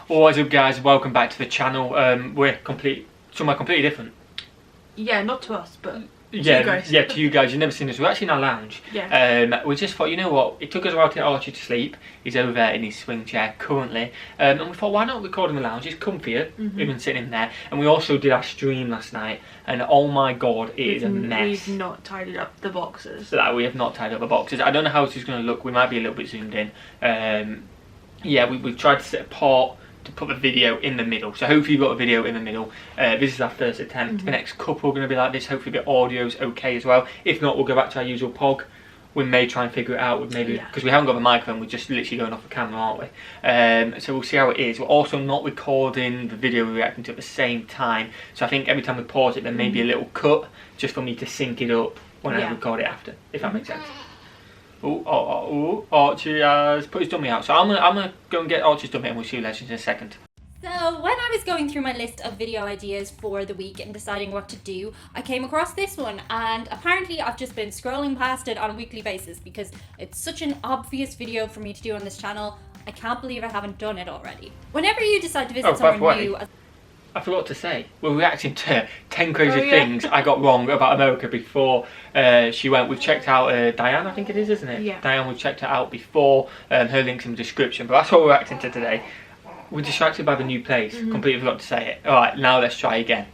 What's up guys, welcome back to the channel. We're somewhere completely different. Yeah, not to us, but to you guys. Yeah, to you guys. You've never seen us. We're actually in our lounge. Yeah. We just thought, you know what, it took us a while to get Archie to sleep. He's over there in his swing chair currently. And we thought, why not record in the lounge? It's comfier, even sitting in there. And we also did our stream last night, and oh my god, it is a mess. We've not tidied up the boxes. We have not tidied up the boxes. I don't know how this is going to look. We might be a little bit zoomed in. Yeah, we've tried to set apart to put the video in the middle, so hopefully you've got a video in the middle. This is our first attempt. The next couple are going to be like this. Hopefully the audio's okay as well. If not, we'll go back to our usual pog. We may try and figure it out with maybe, because we haven't got the microphone, we're just literally going off the camera, aren't we? So we'll see how it is. We're also not recording the video we're reacting to at the same time, so I think every time we pause it there may be a little cut just for me to sync it up when I record it after, if that makes sense. Archie has put his dummy out. So I'm gonna go and get Archie's dummy and we'll see you legends in a second. So when I was going through my list of video ideas for the week and deciding what to do, I came across this one, and apparently I've just been scrolling past it on a weekly basis because it's such an obvious video for me to do on this channel. I can't believe I haven't done it already. Whenever you decide to visit somewhere new... I forgot to say, we're reacting to 10 crazy things I got wrong about America before she went. We've checked out Diane, I think it is, isn't it? Yeah. Diane, we've checked her out before, her link's in the description, but that's what we're reacting to today. We're distracted by the new place, completely forgot to say it. Alright, now let's try again.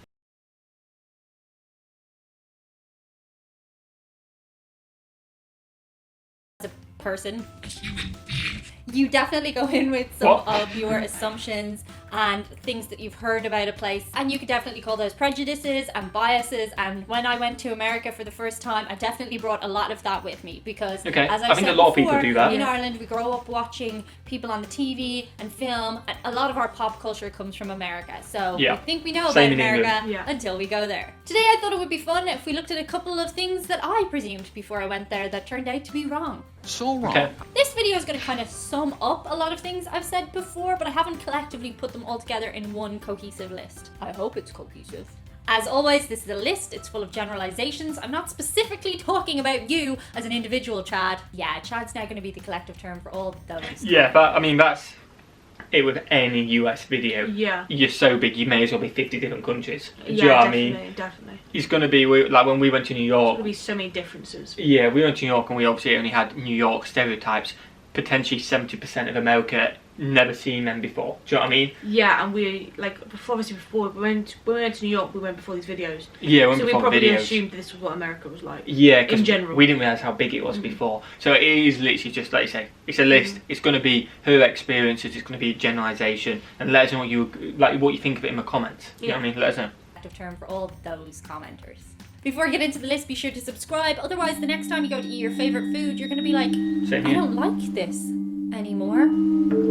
As a person, you definitely go in with some of your assumptions and things that you've heard about a place, and you could definitely call those prejudices and biases. And when I went to America for the first time, I definitely brought a lot of that with me because as I think a lot of people do that. In Ireland, we grow up watching people on the TV and film, and a lot of our pop culture comes from America. So we think we know about America until we go there. Today I thought it would be fun if we looked at a couple of things that I presumed before I went there that turned out to be wrong. So wrong. This video is going to kind of sum up a lot of things I've said before, but I haven't collectively put them all together in one cohesive list. I hope it's cohesive. As always, this is a list. It's full of generalizations. I'm not specifically talking about you as an individual, Chad. Yeah, Chad's now going to be the collective term for all of those. Yeah, but I mean, that's it with any US video. Yeah. You're so big, you may as well be 50 different countries. Do Yeah, you know what definitely, I mean? definitely. It's going to be, like when we went to New York. There's going to be so many differences. Yeah, we went to New York and we obviously only had New York stereotypes. Potentially 70% of America never seen them before. Do you know what I mean? Yeah, and we before when we went to New York, we went before these videos. Yeah, so we probably assumed this was what America was like. Yeah, in general, we didn't realise how big it was before. So it is literally just like you say, it's a list. It's going to be her experiences. It's going to be a generalisation, and let us know what you think of it in the comments. You know what I mean? Let us know. Collective term for all of those commenters. Before I get into the list, be sure to subscribe. Otherwise, the next time you go to eat your favourite food, you're going to be like, I don't like this anymore.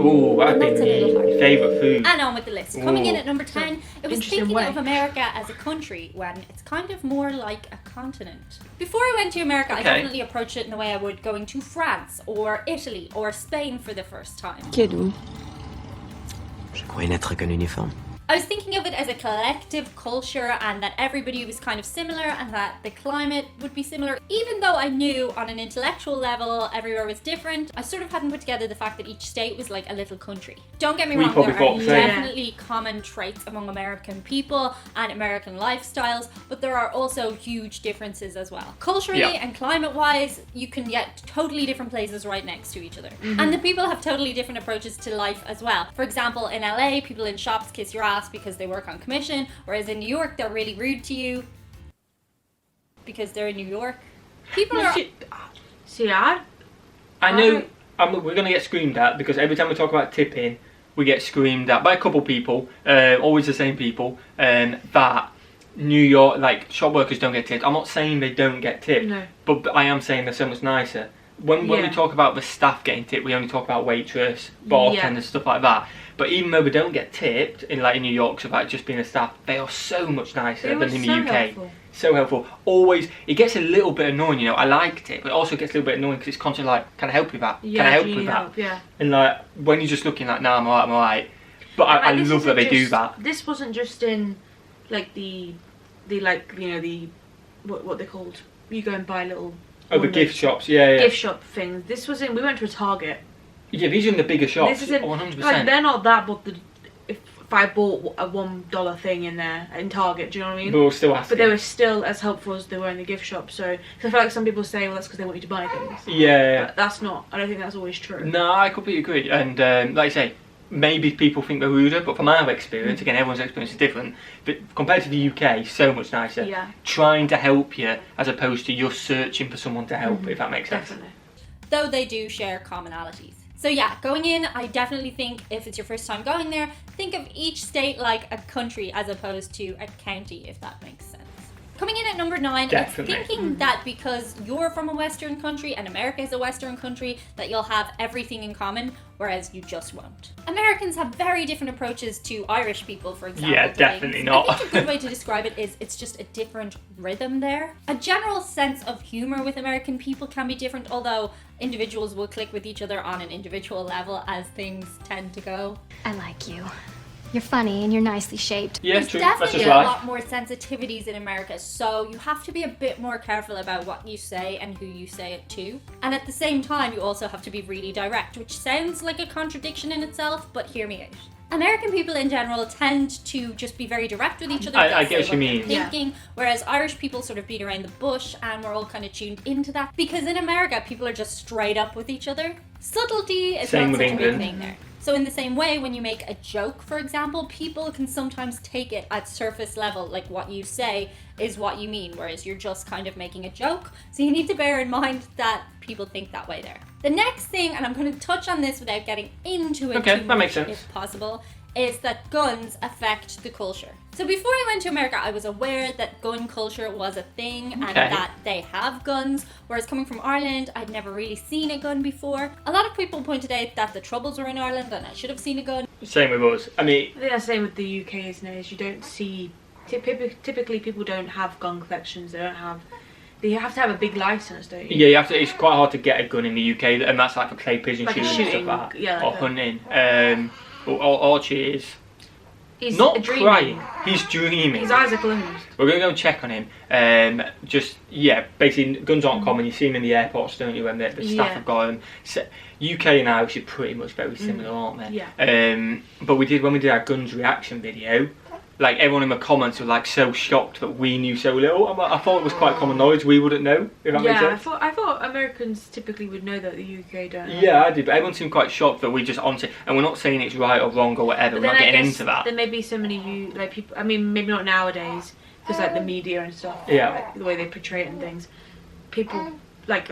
Oh, that'd be my favourite food. And on with the list. Coming in at number 10, it was thinking of America as a country when it's kind of more like a continent. Before I went to America, I definitely approached it in the way I would going to France or Italy or Spain for the first time. Qui êtes-vous? Je croyais n'être qu'un uniforme. I was thinking of it as a collective culture and that everybody was kind of similar and that the climate would be similar. Even though I knew on an intellectual level everywhere was different, I sort of hadn't put together the fact that each state was like a little country. Don't get me wrong, there are definitely common traits among American people and American lifestyles, but there are also huge differences as well. Culturally and climate-wise, you can get totally different places right next to each other. And the people have totally different approaches to life as well. For example, in LA, people in shops kiss your ass because they work on commission, whereas in New York they're really rude to you because they're in New York. People are... I know we're going to get screamed at because every time we talk about tipping, we get screamed at by a couple people, always the same people, that New York, like, shop workers don't get tipped. I'm not saying they don't get tipped, but I am saying they're so much nicer. When we talk about the staff getting tipped, we only talk about waitress, bartender, stuff like that. But even though we don't get tipped in New York, so about just being a staff, they are so much nicer than in the UK. Helpful. So helpful. Always, it gets a little bit annoying, you know. I liked it, but it also gets a little bit annoying because it's constantly like, can I help you with that? Yeah, can I help with that? Yeah. And like when you're just looking like, nah, I'm alright. But I love that they do that. This wasn't just in like the what they're called. You go and buy little. Oh, the gift shops, yeah. Gift shop things. This was in. We went to a Target. Yeah, these are in the bigger shops. This is in, 100%. Like, they're not that, but if I bought a $1 thing in there in Target, do you know what I mean? But we'll still ask. But they were still as helpful as they were in the gift shop. So I feel like some people say, well, that's because they want you to buy things. Yeah. But that's not. I don't think that's always true. No, I completely agree. And like I say, maybe people think we're ruder, but from our experience, again, everyone's experience is different. But compared to the UK, so much nicer. Yeah. Trying to help you as opposed to you're searching for someone to help. If that makes sense. Definitely. Though they do share commonalities. So yeah, going in, I definitely think if it's your first time going there, think of each state like a country as opposed to a county, if that makes sense. Coming in at number 9, Definitely. it's thinking that because you're from a Western country and America is a Western country, that you'll have everything in common, whereas you just won't. Americans have very different approaches to Irish people, for example. Yeah, definitely not. I think a good way to describe it is it's just a different rhythm there. A general sense of humor with American people can be different, although individuals will click with each other on an individual level as things tend to go. I like you. You're funny and you're nicely shaped. Yeah, There's true. That's definitely just a life. lot more sensitivities in America, so you have to be a bit more careful about what you say and who you say it to. And at the same time, you also have to be really direct, which sounds like a contradiction in itself, but hear me out. American people in general tend to just be very direct with each other. I They get say what you they're mean. thinking, whereas Irish people sort of beat around the bush, and we're all kind of tuned into that. Because in America, people are just straight up with each other. Subtlety is Same not with such a big England. thing there. So in the same way, when you make a joke, for example, people can sometimes take it at surface level, like what you say is what you mean, whereas you're just kind of making a joke. So you need to bear in mind that people think that way there. The next thing, and I'm going to touch on this without getting into it Okay, too that makes much, sense. if possible, is that guns affect the culture. So before I went to America, I was aware that gun culture was a thing and Okay. that they have guns, whereas coming from Ireland, I'd never really seen a gun before. A lot of people pointed out that the Troubles were in Ireland and I should have seen a gun. Same with us. I mean, I think that's the same with the UK, isn't it? Is you don't see. Typically, people don't have gun collections. They don't have. They have to have a big license, don't you? yeah, you have to. It's quite hard to get a gun in the UK, and that's like for clay pigeon Like a shooting and shooting, stuff like that, yeah, or like hunting. Archie is He's not dreaming. crying. He's dreaming. His eyes are closed. We're going to go and check on him. Basically, guns aren't common. You see them in the airports, don't you, when the staff Yeah. have got them. So, UK and Irish are pretty much very similar, aren't they? Yeah. But when we did our guns reaction video, like everyone in the comments were like so shocked that we knew so little. I thought it was quite common knowledge. We wouldn't know, if that makes Yeah, sense. I thought Americans typically would know that the UK don't. Yeah, I did, but everyone seemed quite shocked that we just honestly, and we're not saying it's right or wrong or whatever. But We're not then I getting guess into that. There may be so many people. I mean, maybe not nowadays, because like the media and stuff. Yeah. Like, the way they portray it and things. People like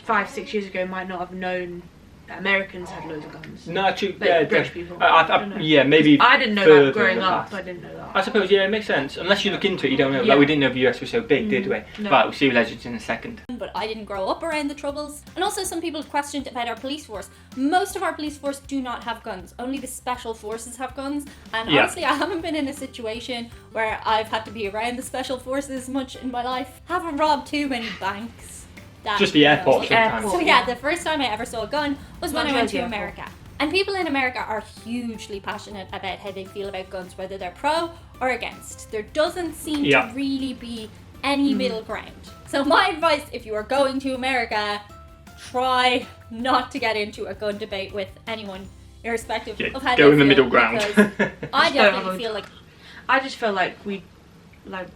5-6 years ago might not have known that Americans had loads of guns. No, true. But Yeah, British definitely. people. I don't know. Yeah, maybe. I didn't know further that growing in the up. past. I didn't know that. I suppose, yeah, it makes sense. Unless you look into it, you don't know. Yeah. Like, we didn't know the US was so big, did we? No. Right, we'll see legends in a second. But I didn't grow up around the Troubles. And also some people questioned about our police force. Most of our police force do not have guns. Only the special forces have guns. And Yeah. honestly, I haven't been in a situation where I've had to be around the special forces much in my life. Haven't robbed too many banks. That, Just the you know. airport The sometimes. airport. So yeah, the first time I ever saw a gun was when I went to Not America. And people in America are hugely passionate about how they feel about guns, whether they're pro or against. There doesn't seem Yeah. to really be any middle ground. So my advice, if you are going to America, try not to get into a gun debate with anyone, irrespective Yeah, of how go they in the feel, middle ground. because I Just don't definitely have a- feel like I just feel like we don't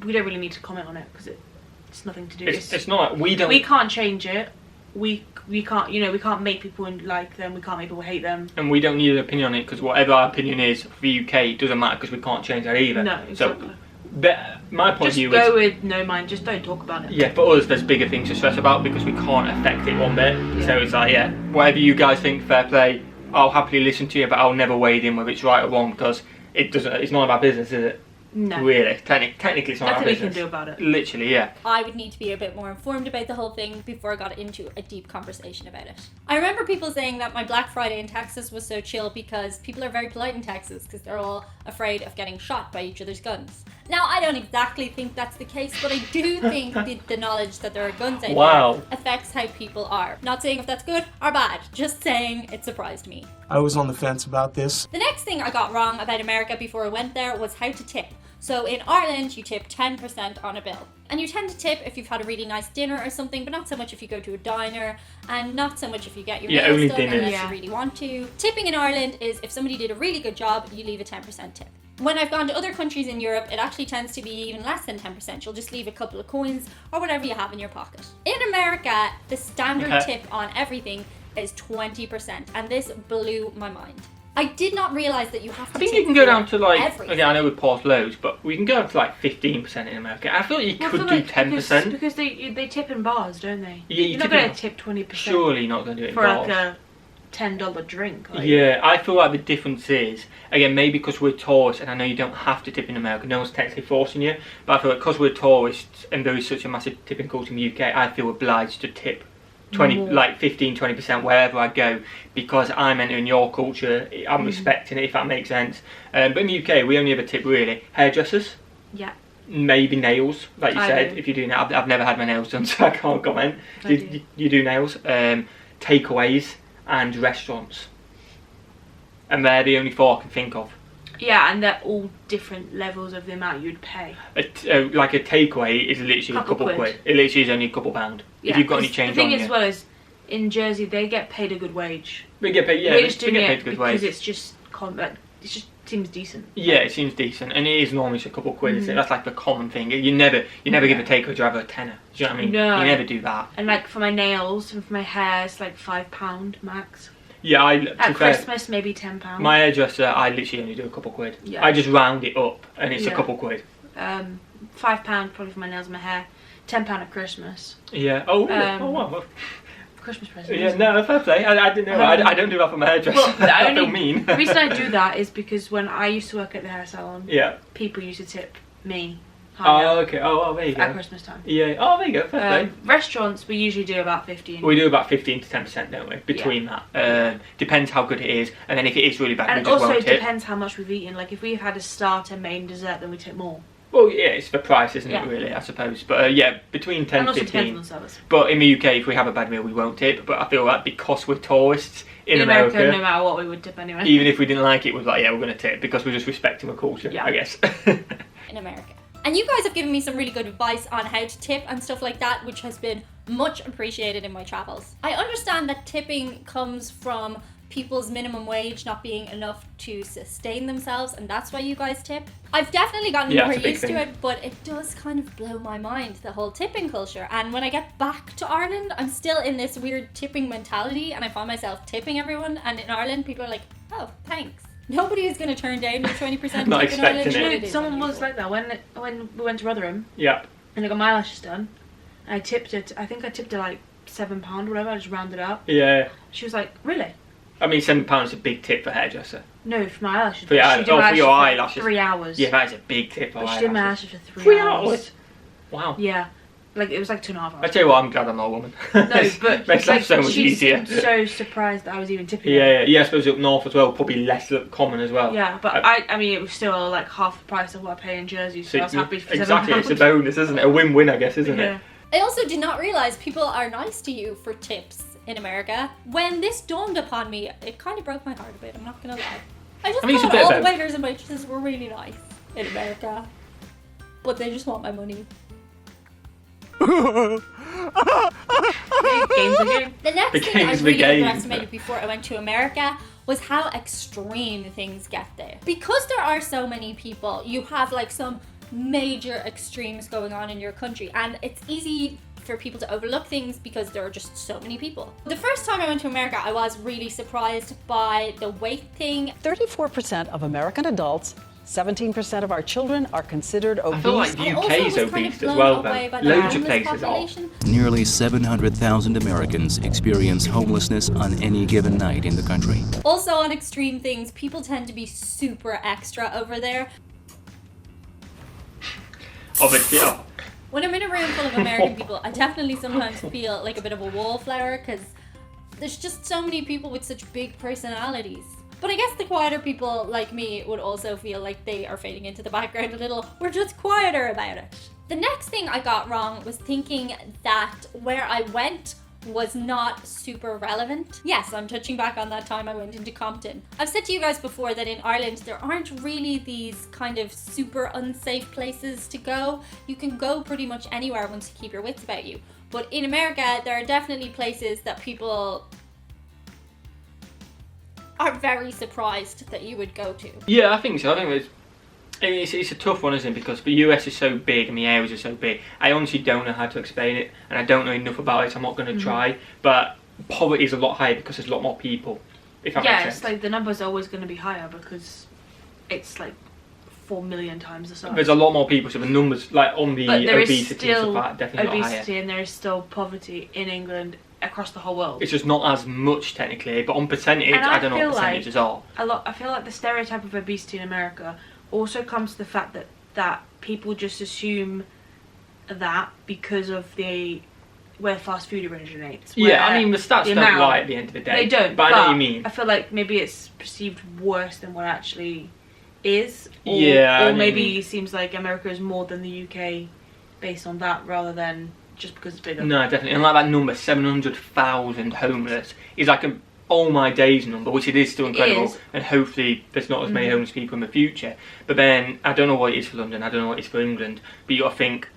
really need to comment on it because it's nothing to do. It's not. We don't. We can't change it. We can't. We can't make people like them. We can't make people hate them. And we don't need an opinion on it because whatever our opinion is for the UK, it doesn't matter because we can't change that either. No, exactly. So, but my point Just of view go is. with no mind. Just don't talk about it. Yeah, for us, there's bigger things to stress about because we can't affect it one bit. Yeah. So it's like, yeah, whatever you guys think, fair play. I'll happily listen to you, but I'll never wade in whether it's right or wrong because it doesn't. It's none of our business, is it? No. Really, technically, it's not our Nothing we business. can do about it. Literally, yeah. I would need to be a bit more informed about the whole thing before I got into a deep conversation about it. I remember people saying that my Black Friday in Texas was so chill because people are very polite in Texas because they're all afraid of getting shot by each other's guns. Now, I don't exactly think that's the case, but I do think the knowledge that there are guns out Wow. there affects how people are. Not saying if that's good or bad, just saying it surprised me. I was on the fence about this. The next thing I got wrong about America before I went there was how to tip. So in Ireland, you tip 10% on a bill. And you tend to tip if you've had a really nice dinner or something, but not so much if you go to a diner, and not so much if you get your meals only done dinners. unless you really want to. Tipping in Ireland is if somebody did a really good job, you leave a 10% tip. When I've gone to other countries in Europe, it actually tends to be even less than 10%. You'll just leave a couple of coins or whatever you have in your pocket. In America, the standard tip on everything is 20%, and this blew my mind. I did not realise that you have to I think tip you can go down to like, everything. again, I know we paused loads, but we can go up to like 15% in America. I feel like you could do 10%. Because they tip in bars, don't they? Yeah, You're not going to tip 20%. Surely not going to do it in for bars. like a $10 drink. Like. Yeah, I feel like the difference is, again, maybe because we're tourists, and I know you don't have to tip in America, no one's technically forcing you, but I feel like because we're tourists and there is such a massive tipping culture in the UK, I feel obliged to tip 15-20% wherever I go, because I'm entering your culture, I'm respecting it, if that makes sense. But in the UK, we only ever tip really hairdressers. Yeah. Maybe nails, like you said, if you're doing that. I've never had my nails done, so I can't comment. You do nails, takeaways, and restaurants. And they're the only 4 I can think of. Yeah, and they're all different levels of the amount you'd pay. Like a takeaway is literally a couple quid. It literally is only a couple £1. Yeah, if you've got any change on you. The thing as well is, in Jersey, they get paid a good wage. They get paid, We're just they doing get it paid a good because wage. it's just seems decent. Yeah, it seems decent, and it is normally just a couple quid. Isn't it? That's like the common thing. You never give a takeaway driver a tenner. Do you know what I mean? No. You never do that. And like for my nails and for my hair, it's like £5 max. Yeah, at Christmas maybe £10. My hairdresser, I literally only do a couple quid. Yeah. I just round it up, and it's a couple quid. £5 probably for my nails and my hair. £10 at Christmas. Yeah. Oh, really? Oh wow. Christmas present. Yeah, no, fair play. I didn't know. I don't do that for my hairdresser. Well, I feel mean. The reason I do that is because when I used to work at the hair salon, people used to tip me. Oh, okay. Oh, there you go. At Christmas time. Yeah. Oh, there you go. Fair play. Restaurants, we usually do about 15. We do about 15 to 10%, don't we? Between that. Depends how good it is, and then if it is really bad, and we just also won't tip. depends how much we've eaten. Like if we've had a starter, main, dessert, then we tip more. Well, yeah, it's the price, isn't it, really, I suppose. But yeah, between 10 and and 15. Depends on the service. But in the UK, if we have a bad meal, we won't tip. But I feel like because we're tourists in America, no matter what, we would tip anyway. Even if we didn't like it, we're like, yeah, we're going to tip, because we're just respecting the culture, I guess. In America. And you guys have given me some really good advice on how to tip and stuff like that, which has been much appreciated in my travels. I understand that tipping comes from people's minimum wage not being enough to sustain themselves, and that's why you guys tip. I've definitely gotten more used to it, but it does kind of blow my mind, the whole tipping culture. And when I get back to Ireland, I'm still in this weird tipping mentality, and I find myself tipping everyone, and in Ireland people are like, oh, thanks. Nobody is going to turn down your 20% tip in Ireland. You know, someone was like that when we went to Rotherham. Yeah. And I got my eyelashes done, and I tipped it. I think I tipped it like £7 or whatever. I just rounded it up. Yeah. She was like, "Really?" I mean, £7 is a big tip for a hairdresser. No, for my eyelashes. For your eyelashes. 3 hours. Yeah, that is a big tip for eyelashes. She did my eyelashes for 3 hours. Wow. Yeah. Like, it was like 2.5 hours. I tell you what, I'm glad I'm not a woman. No, but makes life so much easier. She seemed so surprised that I was even tipping. Yeah, I suppose up north as well, probably less common as well. Yeah, but I mean, it was still like half the price of what I pay in Jersey, so I was happy for £7. Exactly, it's a bonus, isn't it? A win-win, I guess, isn't it? I also did not realise people are nice to you for tips in America. When this dawned upon me, it kind of broke my heart a bit, I'm not going to lie. I thought all the waiters and waitresses were really nice in America, but they just want my money. The next thing I really underestimated before I went to America was how extreme things get there. Because there are so many people, you have like some major extremes going on in your country, and it's easy for people to overlook things because there are just so many people. The first time I went to America, I was really surprised by the weight thing. 34% of American adults, 17% of our children are considered obese. I feel like the UK is obese as well, though. Loads of places are. Nearly 700,000 Americans experience homelessness on any given night in the country. Also on extreme things, people tend to be super extra over there. When I'm in a room full of American people, I definitely sometimes feel like a bit of a wallflower because there's just so many people with such big personalities. But I guess the quieter people like me would also feel like they are fading into the background a little. We're just quieter about it. The next thing I got wrong was thinking that where I went was not super relevant. Yes, I'm touching back on that time I went into Compton. I've said to you guys before that in Ireland there aren't really these kind of super unsafe places to go. You can go pretty much anywhere once you keep your wits about you. But in America, there are definitely places that people are very surprised that you would go to. Yeah, I think so. I think it's a tough one, isn't it? Because the US is so big and the areas are so big. I honestly don't know how to explain it, and I don't know enough about it, so I'm not going to try. But poverty is a lot higher because there's a lot more people, if that makes sense. It's like the numbers are always going to be higher because it's like 4 million times the size. There's a lot more people, so the numbers, like on the but there obesity is and still stuff, definitely a lot higher. obesity, and there is still poverty in England across the whole world. It's just not as much technically, but on percentage, I don't know what percentages are. I feel like the stereotype of obesity in America also comes to the fact that people just assume that because of where fast food originates. Yeah, I mean the stats don't lie at the end of the day. They don't, but I know what you mean. I feel like maybe it's perceived worse than what it actually is. Or maybe it seems like America is more than the UK based on that rather than just because it's bigger. No, definitely. And like that number, 700,000 homeless, is like an all my days number, which it is still incredible. And hopefully there's not as many homeless people in the future. But then, I don't know what it is for London, I don't know what it is for England, but you got to think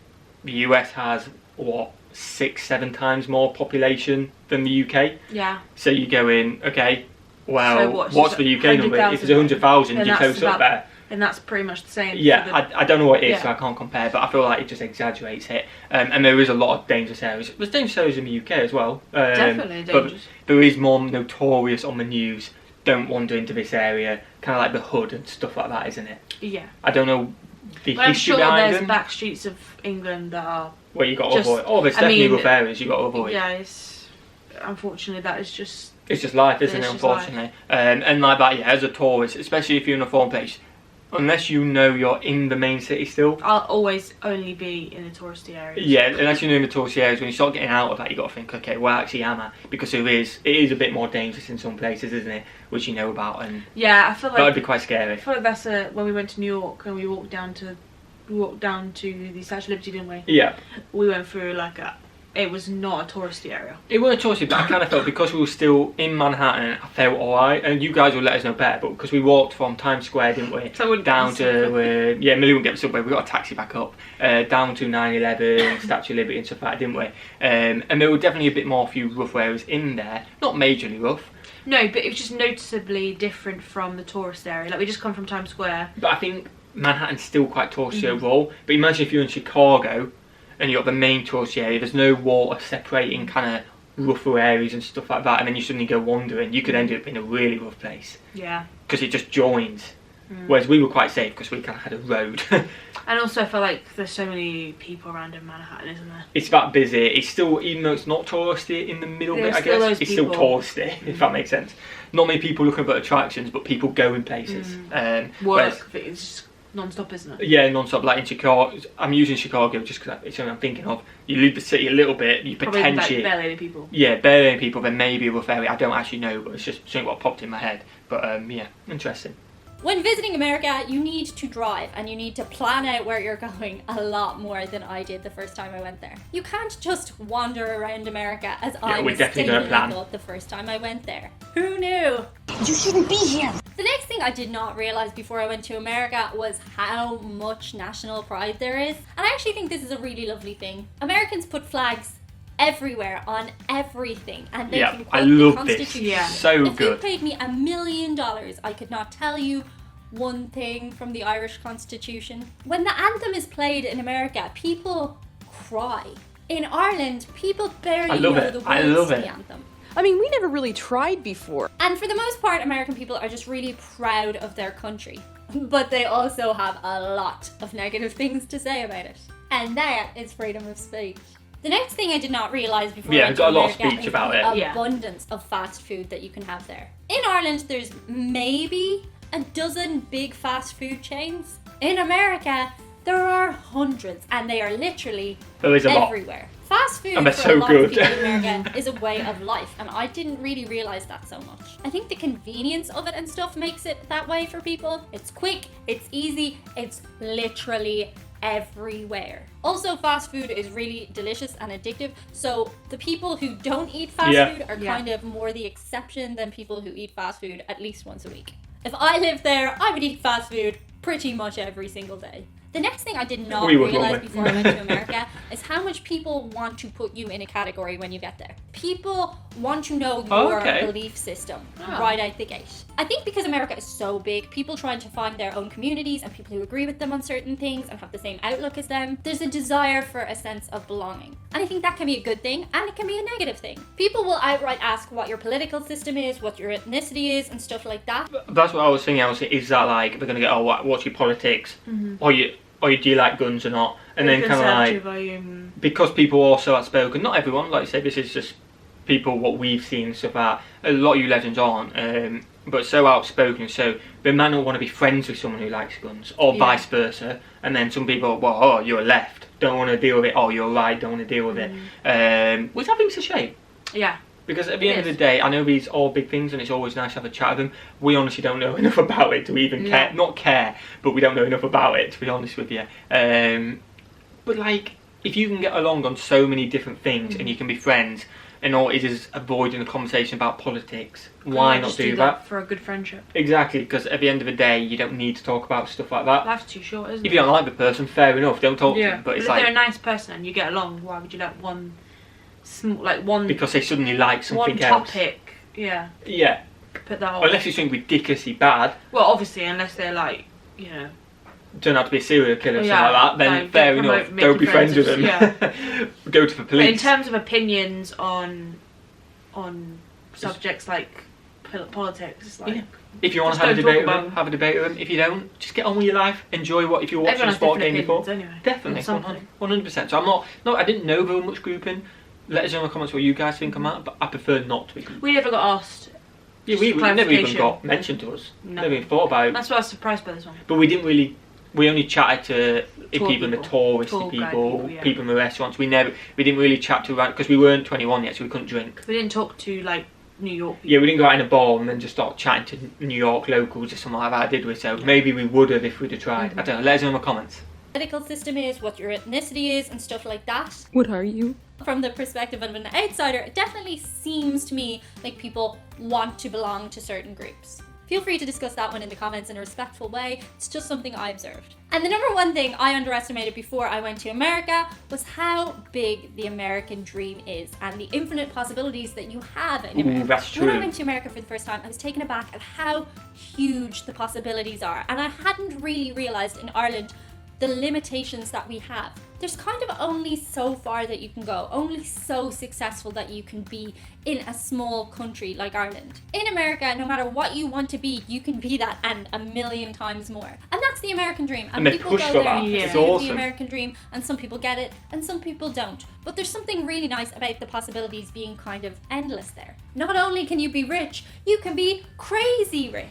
the US has, 6-7 times more population than the UK? Yeah. So you go in, okay, well, so what's the UK number? If it's 100,000, you're close up there. And that's pretty much the same. Yeah, I don't know what it is, so I can't compare, but I feel like it just exaggerates it. And there is a lot of dangerous areas. There's dangerous areas in the UK as well. Definitely dangerous. But there is more notorious on the news, don't wander into this area, kind of like the hood and stuff like that, isn't it? Yeah. I don't know the But history I'm sure behind there's them. back streets of England that are... Well, you got to avoid. Oh, there's definitely rough areas you got to avoid. Yeah, unfortunately that is just... It's just life, isn't it, unfortunately? And like that, yeah, as a tourist, especially if you're in a foreign place, unless you know you're in the main city still. I'll always only be in the touristy areas. Yeah, unless you know in the touristy areas, when you start getting out of that, you got to think, okay, where actually am I? Because it is a bit more dangerous in some places, isn't it? Which you know about, and yeah, I feel like that would be quite scary. I feel like that's when we went to New York and we walked down to the Statue of Liberty, didn't we? Yeah. We went through it was not a touristy area. It wasn't touristy, but I kind of felt because we were still in Manhattan, I felt alright. And you guys will let us know better, but because we walked from Times Square, didn't we? So down to Millie wouldn't get the subway. We got a taxi back up, down to 9/11, Statue of Liberty, and stuff like that, didn't we? And there were definitely a bit more few rough areas in there, not majorly rough. No, but it was just noticeably different from the tourist area. Like we just come from Times Square. But I think Manhattan's still quite touristy overall. But imagine if you're in Chicago and you've got the main touristy area, there's no water separating kind of rougher areas and stuff like that, and then you suddenly go wandering, you could end up in a really rough place. Yeah. Because it just joins. Whereas we were quite safe because we kind of had a road. And also I feel like there's so many people around in Manhattan, isn't there? It's that busy. It's still, even though it's not touristy in the middle bit, I guess, it's still touristy, if that makes sense. Not many people looking for attractions, but people going places. Work, it's just non-stop, isn't it? Yeah, non-stop. Like in Chicago, I'm using Chicago just because it's something I'm thinking of. You leave the city a little bit, you potentially... Probably barely any people. Yeah, barely any people, then maybe a rough area. I don't actually know, but it's just something what popped in my head. But yeah, interesting. When visiting America, you need to drive and you need to plan out where you're going a lot more than I did the first time I went there. You can't just wander around America as I was thought the first time I went there. Who knew? You shouldn't be here. The next thing I did not realize before I went to America was how much national pride there is. And I actually think this is a really lovely thing. Americans put flags everywhere on everything, and they can quote the Constitution. Yeah, so if good. you paid me $1 million, I could not tell you one thing from the Irish Constitution. When the anthem is played in America, people cry. In Ireland, people barely know the words to the anthem. I mean, we never really tried before. And for the most part, American people are just really proud of their country. But they also have a lot of negative things to say about it. And that is freedom of speech. The next thing I did not realise before I went to America is the abundance of fast food that you can have there. In Ireland, there's maybe a dozen big fast food chains. In America, there are hundreds, and they are literally everywhere. Fast food for a lot of people in America is a way of life, and I didn't really realise that so much. I think the convenience of it and stuff makes it that way for people. It's quick, it's easy, it's literally everywhere. Also, fast food is really delicious and addictive, so the people who don't eat fast food are kind of more the exception than people who eat fast food at least once a week. If I lived there, I would eat fast food pretty much every single day. The next thing I did not realize before I went to America is how much people want to put you in a category when you get there. People want to know your belief system right out the gate. I think because America is so big, people trying to find their own communities and people who agree with them on certain things and have the same outlook as them, there's a desire for a sense of belonging. And I think that can be a good thing and it can be a negative thing. People will outright ask what your political system is, what your ethnicity is and stuff like that. That's what I was thinking. Is that like, they're going to get, oh, what's your politics? Or do you like guns or not? And then kind of like, because people are so outspoken, not everyone, like I said, this is just people, what we've seen and stuff like that. A lot of you legends aren't, but so outspoken, so they might not want to be friends with someone who likes guns, or vice versa. And then some people, well, oh, you're left, don't want to deal with it, oh, you're right, don't want to deal with it. Which I think is a shame. Yeah. Because at the end of the day, I know these are all big things and it's always nice to have a chat with them. We honestly don't know enough about it to even care. Not care, but we don't know enough about it, to be honest with you. But like, if you can get along on so many different things and you can be friends, and all it is avoiding a conversation about politics, why not do that? For a good friendship. Exactly, because at the end of the day, you don't need to talk about stuff like that. Life's too short, isn't it? If you don't like the person, fair enough, don't talk to them. But it's if like, they're a nice person and you get along, why would you let one... because they suddenly like something one else. topic, Yeah. Put that on. Unless it's something ridiculously bad. Well, obviously, unless they're like, you know... Turn out to be a serial killer or something like that, then fair enough, don't be friends with them. Go to the police. But in terms of opinions on subjects like politics, like... If you want to have a debate with them, have a debate with them. If you don't, just get on with your life. Enjoy what, if you're watching a sport game before. Anyway, definitely, 100%. So I'm not, I didn't know there were much grouping. Let us know in the comments what you guys think on that, but I prefer not to be grouped. We never got asked. Yeah, we never even got mentioned to us. No. Never even thought about it. That's why I was surprised by this one. But we didn't really, we only chatted to people in the touristy people, people in the restaurants. We didn't really chat to, because we weren't 21 yet, so we couldn't drink. We didn't talk to, like, New York people. Yeah, we didn't go out in a bar and then just start chatting to New York locals or something like that, did we? So maybe we would have if we'd have tried. I don't know, let us know in the comments. Political system is, what your ethnicity is and stuff like that. What are you? From the perspective of an outsider, it definitely seems to me like people want to belong to certain groups. Feel free to discuss that one in the comments in a respectful way. It's just something I observed. And the number one thing I underestimated before I went to America was how big the American dream is and the infinite possibilities that you have in America. That's true. When I went to America for the first time, I was taken aback at how huge the possibilities are. And I hadn't really realized in Ireland the limitations that we have. There's kind of only so far that you can go, only so successful that you can be in a small country like Ireland. In America, no matter what you want to be, you can be that and a million times more. And that's the American dream. And people go there and pursue the American dream, and some people get it and some people don't. But there's something really nice about the possibilities being kind of endless there. Not only can you be rich, you can be crazy rich.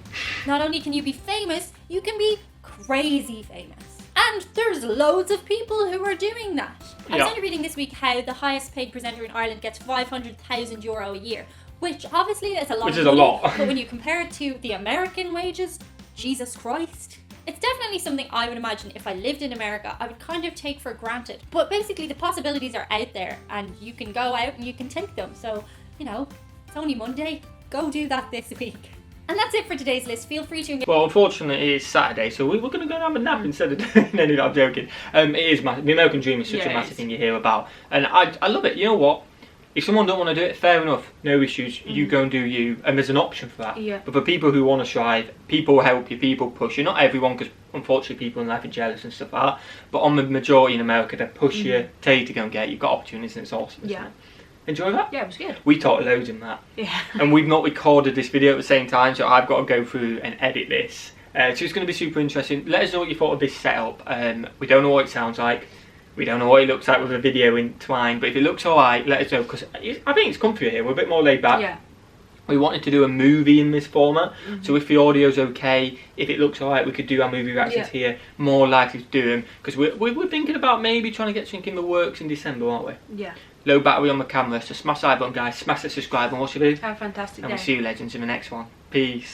Not only can you be famous, you can be crazy famous. And there's loads of people who are doing that. I was only reading this week how the highest paid presenter in Ireland gets €500,000 a year, which obviously is a lot. Which is a lot. But when you compare it to the American wages, Jesus Christ. It's definitely something I would imagine if I lived in America, I would kind of take for granted. But basically the possibilities are out there and you can go out and you can take them. So, you know, it's only Monday. Go do that this week. And that's it for today's list. Feel free to engage. Well, unfortunately, it's Saturday, so we're going to go and have a nap instead of doing any. I'm joking. It is massive. The American dream is such a massive thing you hear about, and I love it. You know what? If someone don't want to do it, fair enough. No issues. You go and do you, and there's an option for that. Yeah. But for people who want to strive, people help you, people push you. Not everyone, because unfortunately people in life are jealous and stuff like that. But on the majority in America, they push you, tell you to go and get it. You've got opportunities, and it's awesome. Yeah. Enjoy that? Yeah, it was good. We talked loads in that. Yeah. And we've not recorded this video at the same time, so I've got to go through and edit this. So it's going to be super interesting. Let us know what you thought of this setup. We don't know what it sounds like. We don't know what it looks like with a video entwined, but if it looks alright, let us know, because I think it's comfy here. We're a bit more laid back. Yeah. We wanted to do a movie in this format, so if the audio's okay, if it looks alright, we could do our movie reactions here. More likely to do them, because we're thinking about maybe trying to get something in the works in December, aren't we? Yeah. Low battery on the camera, so smash that button, guys, smash the subscribe, and watch the video. Have a fantastic day. And we'll see you legends in the next one. Peace.